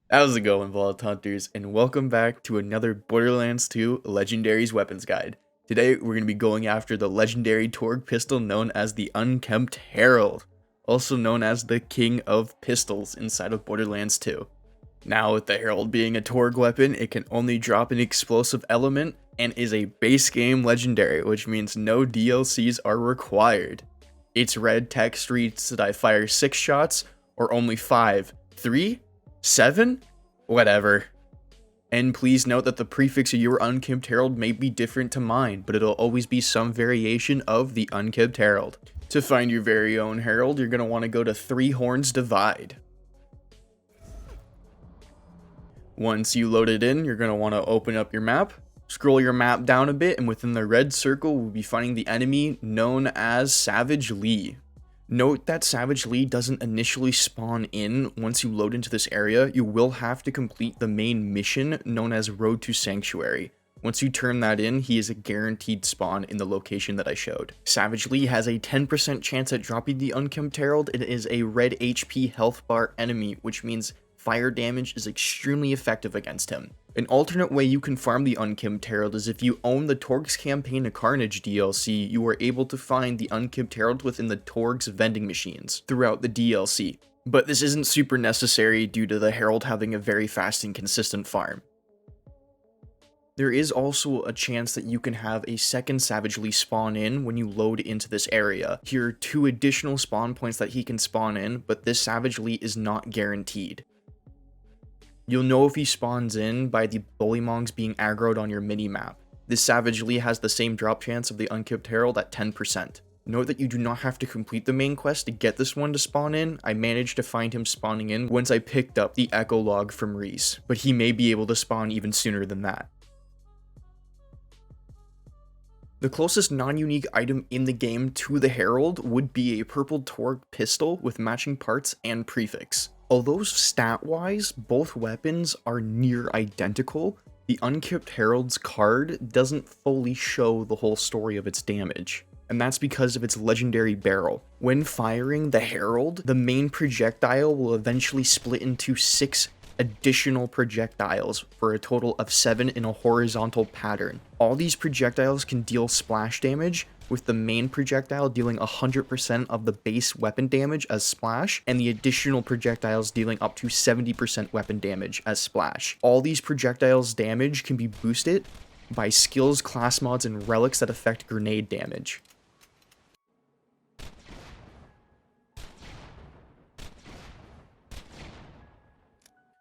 How's it going, Vault Hunters, and welcome back to another Borderlands 2 Legendary's Weapons Guide. Today, we're going to be going after the legendary Torgue pistol known as the Unkempt Herald, also known as the King of Pistols inside of Borderlands 2. Now, with the Herald being a Torgue weapon, it can only drop an explosive element and is a base game legendary, which means no DLCs are required. Its red text reads that I fire 6 shots or only 5, 3, 7? Whatever. And please note that the prefix of your Unkempt Herald may be different to mine, but it'll always be some variation of the Unkempt Herald. To find your very own Herald, you're going to want to go to Three Horns Divide. Once you load it in, you're going to want to open up your map, scroll your map down a bit, and within the red circle, we'll be finding the enemy known as Savage Lee. Note that Savage Lee doesn't initially spawn in once you load into this area. You will have to complete the main mission known as Road to Sanctuary. Once you turn that in, he is a guaranteed spawn in the location that I showed. Savage Lee has a 10% chance at dropping the Unkempt Herald. It is a red HP health bar enemy, which means fire damage is extremely effective against him. An alternate way you can farm the Unkempt Herald is if you own the Torgue's Campaign of Carnage DLC, you are able to find the Unkempt Herald within the Torgue's vending machines throughout the DLC. But this isn't super necessary due to the Herald having a very fast and consistent farm. There is also a chance that you can have a second Savage Lee spawn in when you load into this area. Here are 2 additional spawn points that he can spawn in, but this Savage Lee is not guaranteed. You'll know if he spawns in by the Bullymong's being aggroed on your mini-map. This Savage Lee has the same drop chance of the Unkempt Herald at 10%. Note that you do not have to complete the main quest to get this one to spawn in. I managed to find him spawning in once I picked up the Echo Log from Reese, but he may be able to spawn even sooner than that. The closest non-unique item in the game to the Herald would be a purple Torgue pistol with matching parts and prefix. Although stat-wise, both weapons are near identical, the Unkempt Herald's card doesn't fully show the whole story of its damage, and that's because of its legendary barrel. When firing the Herald, the main projectile will eventually split into 6 additional projectiles for a total of 7 in a horizontal pattern. All these projectiles can deal splash damage, with the main projectile dealing 100% of the base weapon damage as splash, and the additional projectiles dealing up to 70% weapon damage as splash. All these projectiles' damage can be boosted by skills, class mods, and relics that affect grenade damage.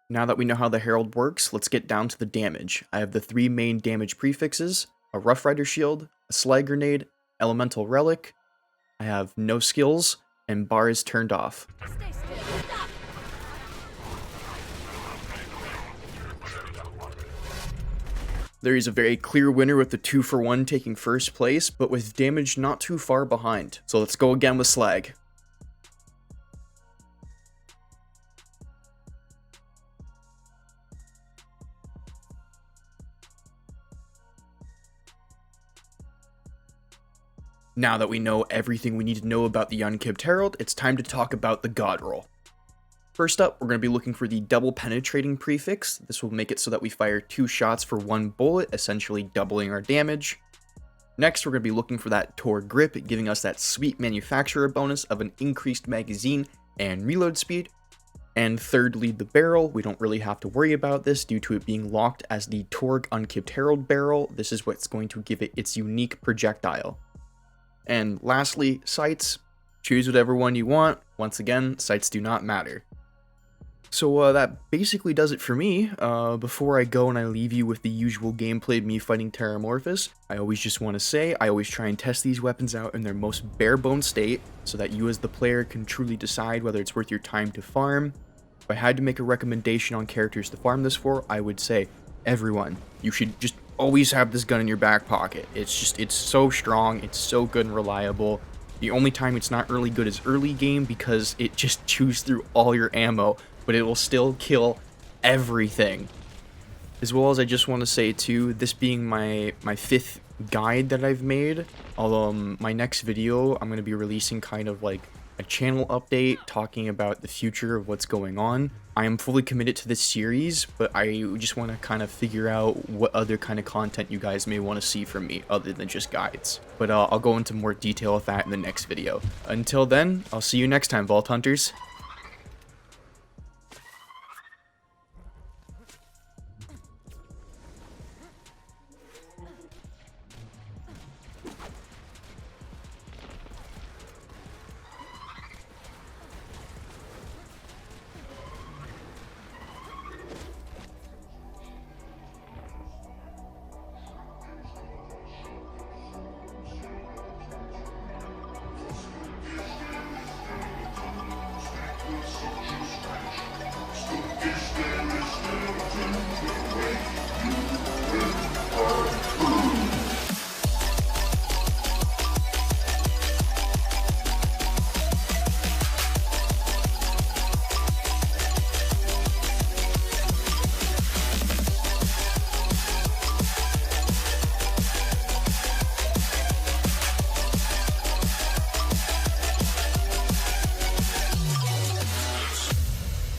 Now that we know how the Herald works, let's get down to the damage. I have the 3 main damage prefixes: a Rough Rider shield, a Slag grenade, Elemental Relic. I have no skills, and bar is turned off. There is a very clear winner with the 2-for-1 taking first place, but with damage not too far behind. So let's go again with Slag. Now that we know everything we need to know about the Unkempt Herald, it's time to talk about the God Roll. First up, we're going to be looking for the double penetrating prefix. This will make it so that we fire 2 shots for 1 bullet, essentially doubling our damage. Next, we're going to be looking for that Torgue grip, giving us that sweet manufacturer bonus of an increased magazine and reload speed. And thirdly, the barrel. We don't really have to worry about this due to it being locked as the Torgue Unkempt Herald barrel. This is what's going to give it its unique projectile. And lastly, sights. Choose whatever one you want. Once again, sights do not matter. So that basically does it for me. Before I go and I leave you with the usual gameplay of me fighting Terramorphous, I always just want to say, I always try and test these weapons out in their most bare bones state, so that you as the player can truly decide whether it's worth your time to farm. If I had to make a recommendation on characters to farm this for, I would say, everyone, you should just always have this gun in your back pocket. It's so strong, it's so good and reliable. The only time it's not really good is early game because it just chews through all your ammo, but it will still kill everything. As well as I just want to say too, this being my 5th guide that I've made, although my next video I'm going to be releasing kind of like a channel update talking about the future of what's going on. I am fully committed to this series, but I just want to kind of figure out what other kind of content you guys may want to see from me other than just guides. But I'll go into more detail with that in the next video. Until then, I'll see you next time, Vault Hunters.